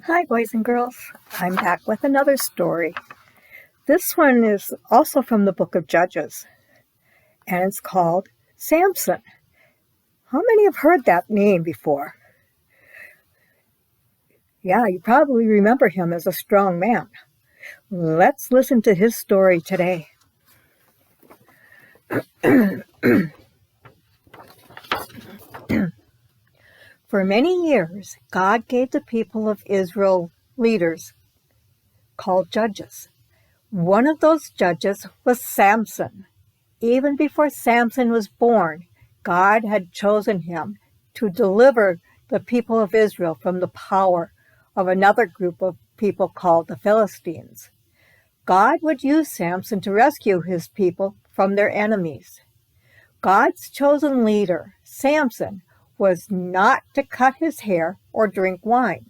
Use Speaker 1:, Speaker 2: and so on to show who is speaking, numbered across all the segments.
Speaker 1: Hi, boys and girls. I'm back with another story. This one is also from the book of Judges, and it's called Samson. How many have heard that name before? Yeah, you probably remember him as a strong man. Let's listen to his story today. For many years, God gave the people of Israel leaders called judges. One of those judges was Samson. Even before Samson was born, God had chosen him to deliver the people of Israel from the power of another group of people called the Philistines. God would use Samson to rescue his people from their enemies. God's chosen leader, Samson, was not to cut his hair or drink wine.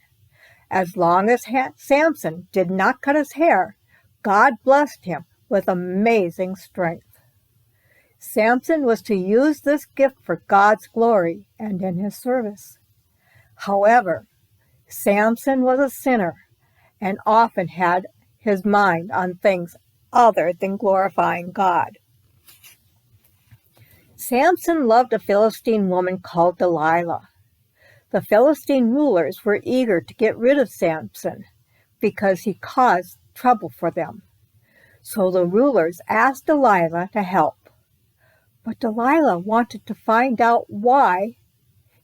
Speaker 1: As long as Samson did not cut his hair, God blessed him with amazing strength. Samson was to use this gift for God's glory and in his service. However, Samson was a sinner and often had his mind on things other than glorifying God. Samson loved a Philistine woman called Delilah. The Philistine rulers were eager to get rid of Samson because he caused trouble for them. So the rulers asked Delilah to help. But Delilah wanted to find out why.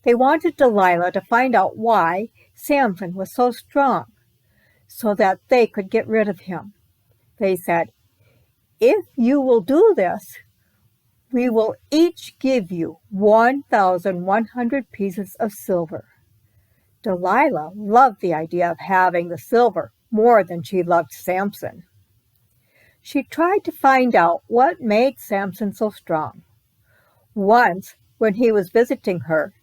Speaker 1: They wanted Delilah to find out why Samson was so strong, so that they could get rid of him. They said, "If you will do this, we will each give you 1,100 pieces of silver." Delilah loved the idea of having the silver more than she loved Samson. She tried to find out what made Samson so strong. Once, when he was visiting her,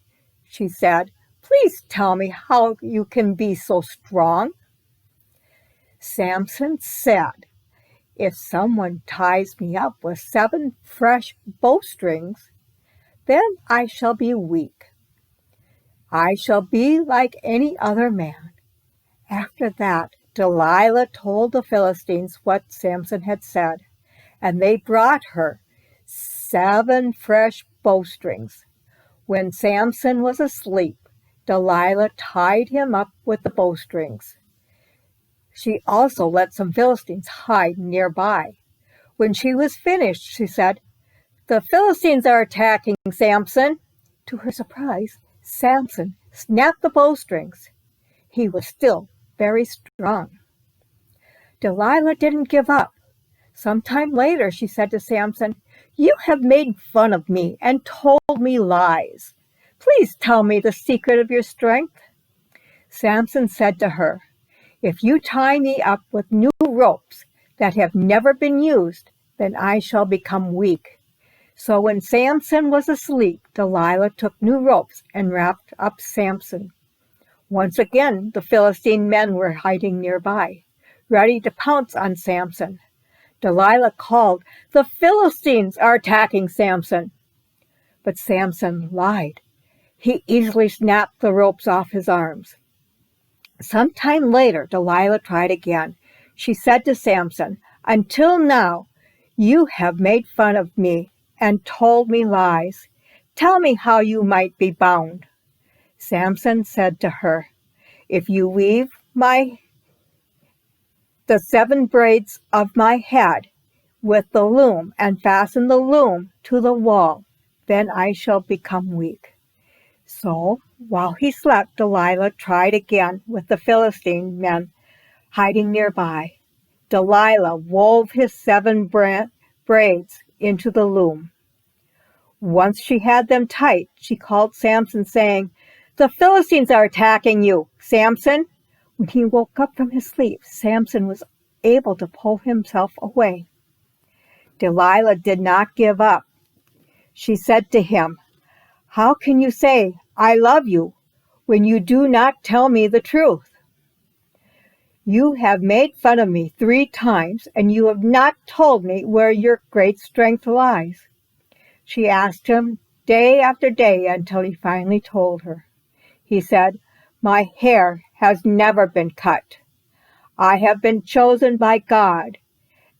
Speaker 1: she said, "Please tell me how you can be so strong." Samson said, "If someone ties me up with 7 fresh bowstrings, then I shall be weak. I shall be like any other man." After that, Delilah told the Philistines what Samson had said, and they brought her 7 fresh bowstrings. When Samson was asleep, Delilah tied him up with the bowstrings. She also let some Philistines hide nearby. When she was finished, she said, "The Philistines are attacking Samson." To her surprise, Samson snapped the bowstrings. He was still very strong. Delilah didn't give up. Sometime later, she said to Samson, "You have made fun of me and told me lies. Please tell me the secret of your strength." Samson said to her, "If you tie me up with new ropes that have never been used, then I shall become weak." So when Samson was asleep, Delilah took new ropes and wrapped up Samson. Once again, the Philistine men were hiding nearby, ready to pounce on Samson. Delilah called, "The Philistines are attacking Samson." But Samson lied. He easily snapped the ropes off his arms. Some time later, Delilah tried again. She said to Samson, "Until now, you have made fun of me and told me lies. Tell me how you might be bound." Samson said to her, "If you weave the 7 braids of my head with the loom and fasten the loom to the wall, then I shall become weak." So while he slept, Delilah tried again with the Philistine men hiding nearby. Delilah wove his 7 braids into the loom. Once she had them tight, she called Samson, saying, "The Philistines are attacking you, Samson." When he woke up from his sleep, Samson was able to pull himself away. Delilah did not give up. She said to him, "How can you say, 'I love you,' when you do not tell me the truth? You have made fun of me 3 times, and you have not told me where your great strength lies." She asked him day after day until he finally told her. He said, My hair has never been cut. I have been chosen by God,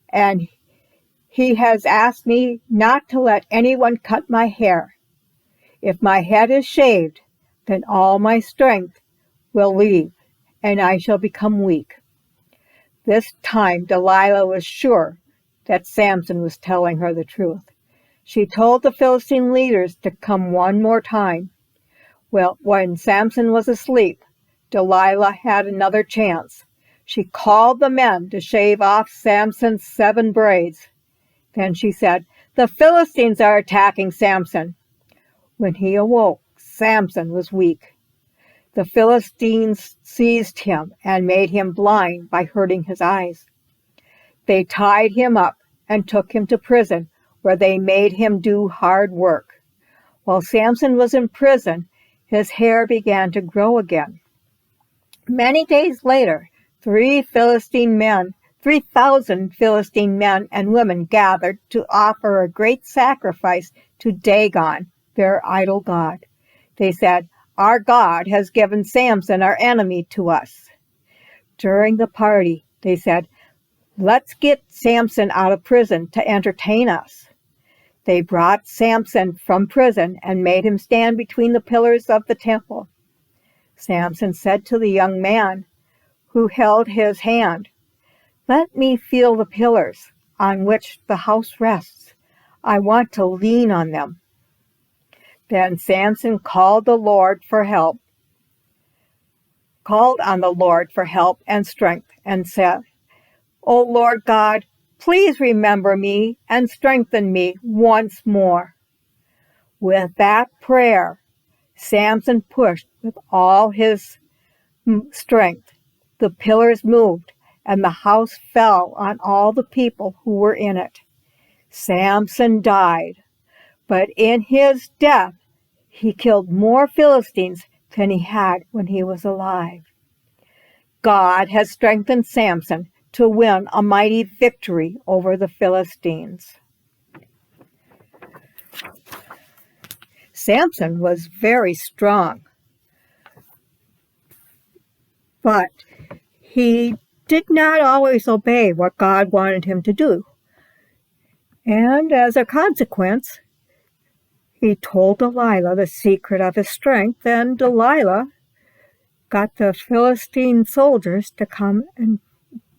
Speaker 1: and He has asked me not to let anyone cut my hair. If my head is shaved, then all my strength will leave, and I shall become weak. This time Delilah was sure that Samson was telling her the truth. She told the Philistine leaders to come one more time. Well, when Samson was asleep, Delilah had another chance. She called the men to shave off Samson's 7 braids. Then she said, "The Philistines are attacking Samson." When he awoke, Samson was weak. The Philistines seized him and made him blind by hurting his eyes. They tied him up and took him to prison, where they made him do hard work. While Samson was in prison, his hair began to grow again. Many days later, 3,000 Philistine men and women gathered to offer a great sacrifice to Dagon, their idol god. They said, "Our God has given Samson, our enemy, to us." During the party, they said, "Let's get Samson out of prison to entertain us." They brought Samson from prison and made him stand between the pillars of the temple. Samson said to the young man who held his hand, "Let me feel the pillars on which the house rests. I want to lean on them." Then Samson called on the Lord for help and strength, and said, "O Lord God, please remember me and strengthen me once more." With that prayer, Samson pushed with all his strength. The pillars moved, and the house fell on all the people who were in it. Samson died, but in his death he killed more Philistines than he had when he was alive. God has strengthened Samson to win a mighty victory over the Philistines. Samson was very strong, but he did not always obey what God wanted him to do. And as a consequence, he told Delilah the secret of his strength, and Delilah got the Philistine soldiers to come and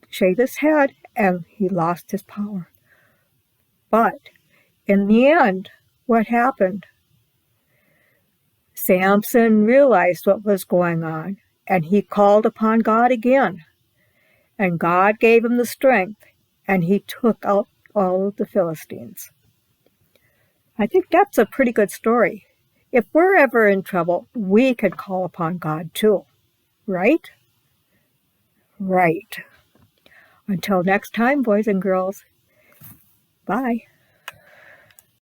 Speaker 1: shave his head, and he lost his power. But in the end, what happened? Samson realized what was going on, and he called upon God again. And God gave him the strength, and he took out all of the Philistines. I think that's a pretty good story. If we're ever in trouble, we can call upon God too, right? Right. Until next time, boys and girls, bye.